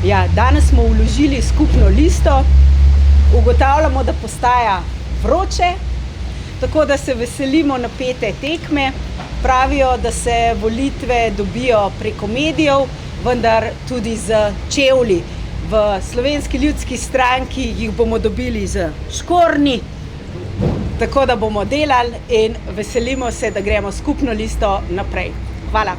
Ja, danes smo vložili skupno listo, ugotavljamo, da postaja vroče, tako da se veselimo napete tekme. Pravijo, da se volitve dobijo preko medijev, vendar tudi z čevlji. V Slovenski ljudski stranki jih bomo dobili z škornji, tako da bomo delali in veselimo se, da gremo skupno listo naprej. Hvala.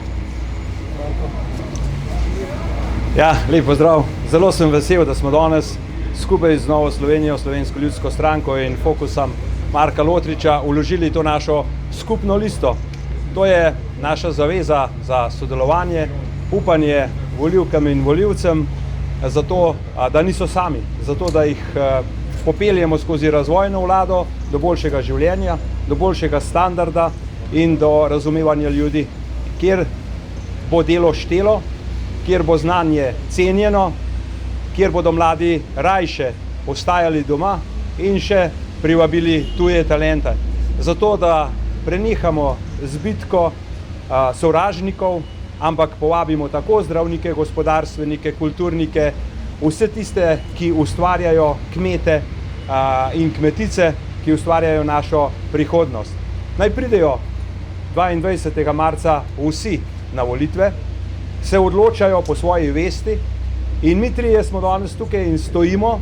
Ja, lep pozdrav. Zelo sem vesel, da smo danes skupaj z Novo Slovenijo, Slovensko ljudsko stranko in Fokusom Marka Lotriča vložili to našo skupno listo. To je naša zaveza za sodelovanje, upanje volivkam in volivcem, zato, da niso sami, zato, da jih popeljemo skozi razvojno vlado do boljšega življenja, do boljšega standarda in do razumevanja ljudi, kjer bo delo štelo, kjer bo znanje cenjeno, kjer bodo mladi rajše ostajali doma in še privabili tuje talente. Zato, da prenehamo z bitko sovražnikov, ampak povabimo tako zdravnike, gospodarstvenike, kulturnike, vse tiste, ki ustvarjajo kmete in kmetice, ki ustvarjajo našo prihodnost. Naj pridejo 22. marca vsi na volitve, se odločajo po svoji vesti in mi trije smo danes tukaj in stojimo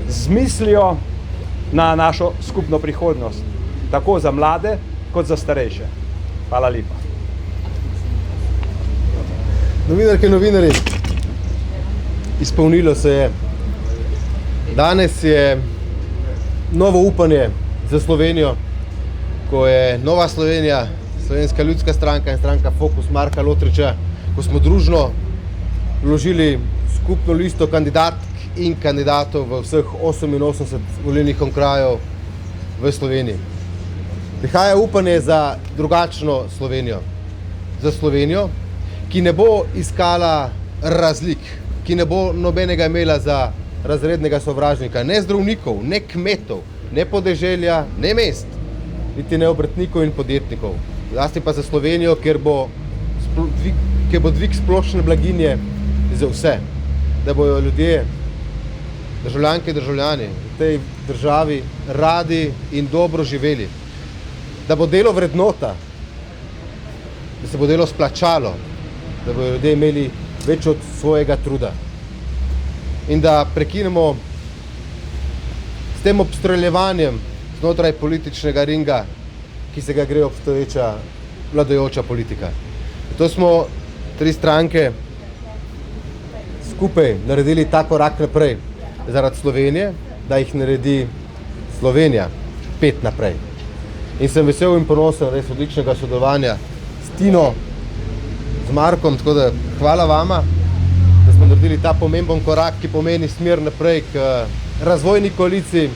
z mislijo na našo skupno prihodnost, tako za mlade kot za starejše. Hvala lepa. Novinarke in novinarji, izpolnilo se je. Danes je novo upanje za Slovenijo, ko je Nova Slovenija, Slovenska ljudska stranka in stranka Fokus Marka Lotriča, ko smo družno vložili skupno listo kandidatk in kandidatov v vseh 88 volilnih okrajev v Sloveniji. Prihaja upanje za drugačno Slovenijo. Za Slovenijo, ki ne bo iskala razlik, ki ne bo nobenega imela za razrednega sovražnika, ne zdravnikov, ne kmetov, ne podeželja, ne mest, niti ne obrtnikov in podjetnikov. Zlasti pa za Slovenijo, kjer bo dvig splošne blaginje za vse, da bojo ljudje, državljanke in državljani v tej državi radi in dobro živeli, da bo delo vrednota, da se bo delo splačalo, da bojo ljudje imeli več od svojega truda in da prekinemo s tem obstreljevanjem znotraj političnega ringa, ki se ga gre obstoječa vladajoča politika. Zato smo tri stranke skupaj naredili ta korak naprej zaradi Slovenije, da jih naredi Slovenija 5 naprej. In sem vesel in ponosen res odličnega sodelovanja s Tino, z Markom, tako da hvala vama, da smo naredili ta pomemben korak, ki pomeni smer naprej k razvojni koaliciji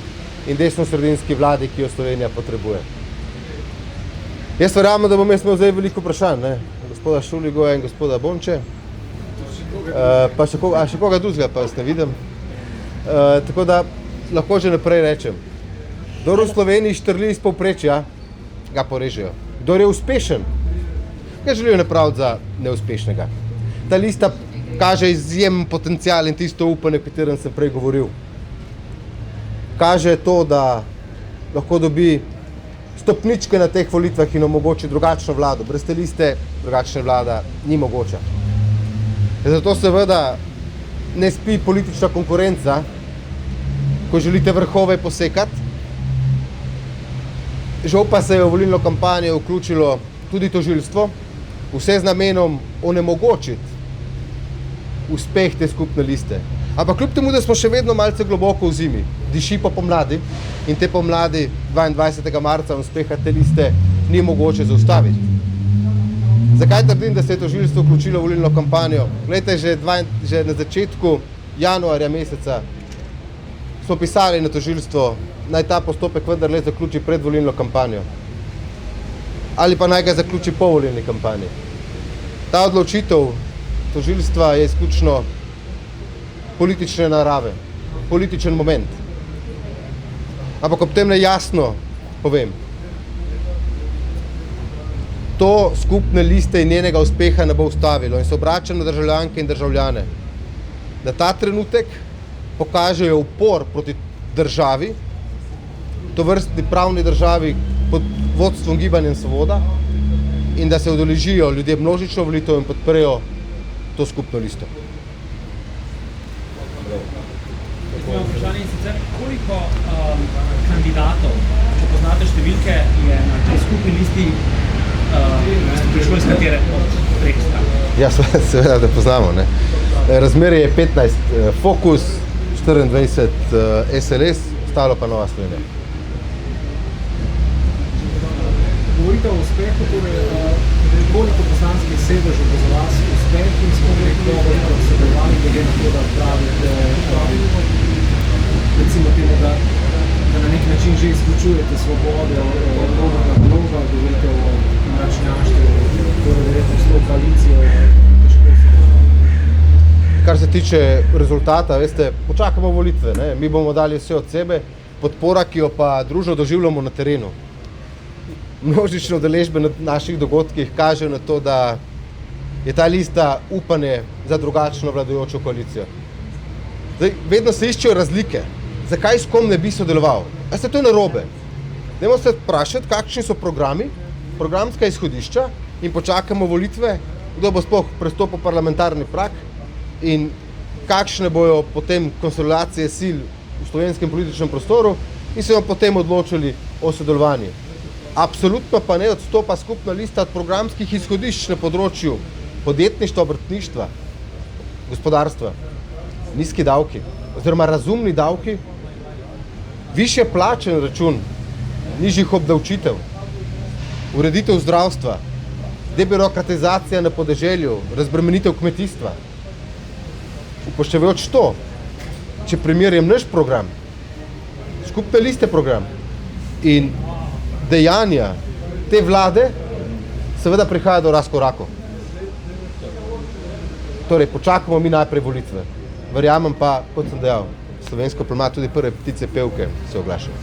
in desno-sredinski vladi, ki jo Slovenija potrebuje. Jaz verjamem, da bom imel zdaj veliko vprašanj, ne? Gospoda Šuligoja in gospoda Bonče, pa še koga drugega pa jaz ne vidim. Tako da lahko že naprej rečem. Kdor v Sloveniji štrli iz povprečja, ga porežejo. Kdor je uspešen, ga želijo napraviti za neuspešnega. Ta lista kaže izjemen potencial in tisto upanje, o katerem sem prej govoril. Kaže to, da lahko dobi stopničke na teh volitvah in omogoči drugačno vlado. Brez te liste drugačna vlada ni mogoča. Zato seveda ne spi politična konkurenca, ko želite vrhove posekati. Žal pa se je v volilno kampanjo vključilo tudi tožilstvo, vse z namenom onemogočiti uspeh te skupne liste. Ampak kljub temu, da smo še vedno malce globoko v zimi, diši po pomladi in te pomladi 22. marca uspeha te liste ni mogoče zaustaviti. Zakaj trdim, da se je tožilstvo vključilo v volilno kampanjo? Glejte, že na začetku januarja meseca smo pisali na tožilstvo, naj ta postopek vendarle zaključi pred volilno kampanjo. Ali pa naj ga zaključi po volilni kampanji. Ta odločitev tožilstva je izključno politične narave, političen moment. Ampak ob tem jasno povem, to skupne liste in njenega uspeha ne bo ustavilo in se obračam na državljanke in državljane. da ta trenutek pokažejo upor proti državi, tovrstni pravni državi pod vodstvom Gibanja Svoboda in da se udeležijo ljudje množično volitev in podprejo to skupno listo. Vprašanje je sicer, koliko kandidatov, če poznate številke, je na tej skupni listi prišlo iz katere od treh strank? Ja, seveda, da poznamo. Ne? Razmerje je 15 Fokus, 24 SLS, ostalo pa Nova Slovenija. Govorite o uspehu, torej koliko poslanskih sedežev bo za vas uspeh in s koliko boste sodelovali, glede na to, da pravite, recimo temu, da na nek način že izključujete svobode, Roberta Goloba, govorite o mračnjaštvu, torej verjetno s to koalicijo težko sodelovati. Kar se tiče rezultata, veste, počakamo volitve, ne? Mi bomo dali vse od sebe, podpora, ki jo pa družno doživljamo na terenu. Množične udeležbe na naših dogodkih kažejo na to, da je ta lista upanje za drugačno vladajočo koalicijo. Zdaj, vedno se iščejo razlike. Zakaj s kom ne bi sodeloval? A se to je narobe? Dajmo se vprašati, kakšni so programi, programska izhodišča in počakamo volitve, kdo bo sploh prestopil parlamentarni prag in kakšne bojo potem konsolidacije sil v slovenskem političnem prostoru in se bomo potem odločili o sodelovanju. Absolutno pa ne odstopa skupna lista od programskih izhodišč na področju podjetništva, obrtništva, gospodarstva. Nizki davki, oziroma razumni davki, višje plače na račun nižjih obdavčitev, ureditev zdravstva, debirokratizacija na podeželju, razbremenitev kmetijstva. Upoštevajoč to, če primerjam naš program, skupne liste program in dejanja te vlade, seveda prihaja do razkorakov. Torej, počakamo mi najprej volitve. Verjamem pa, kot sem dejal, slovensko ima tudi prve ptice pevke se oglašajo.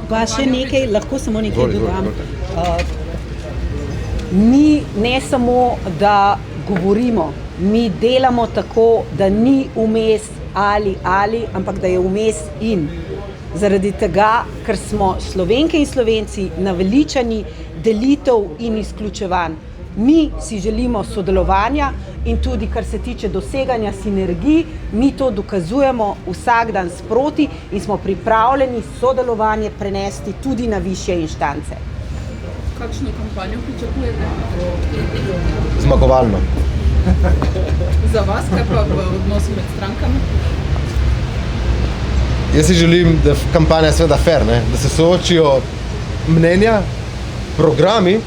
Pa še nekaj, lahko samo nekaj dodam. Mi ne samo, da govorimo, mi delamo tako, da ni vmes ali, ampak da je vmes in. Zaradi tega, ker smo Slovenke in Slovenci naveličani delitev in izključevanj. Mi si želimo sodelovanja in tudi, kar se tiče doseganja sinergij, mi to dokazujemo vsak dan sproti in smo pripravljeni sodelovanje prenesti tudi na višje inštance. Kakšno kampanjo pričakujete? Zmagovalno. Za vas, kaj pa v odnosu med strankami? Jaz si želim, da kampanja je seveda fair, ne? Da se soočijo mnenja, programi.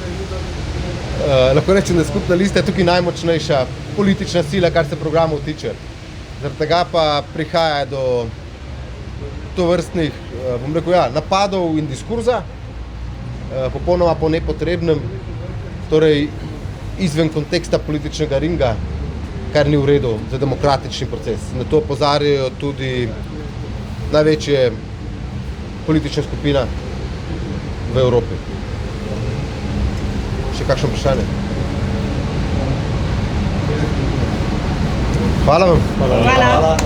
Lahko rečem, da skupna lista je tukaj najmočnejša politična sila, kar se programov tiče. Zaradi tega pa prihaja do tovrstnih, bom rekel, napadov in diskurza, popolnoma po nepotrebnem, torej izven konteksta političnega ringa, kar ni v redu za demokratični proces. Na to opozarjajo tudi največje politična skupina v Evropi. Še kakšno vprašanje? Hvala vam. Hvala.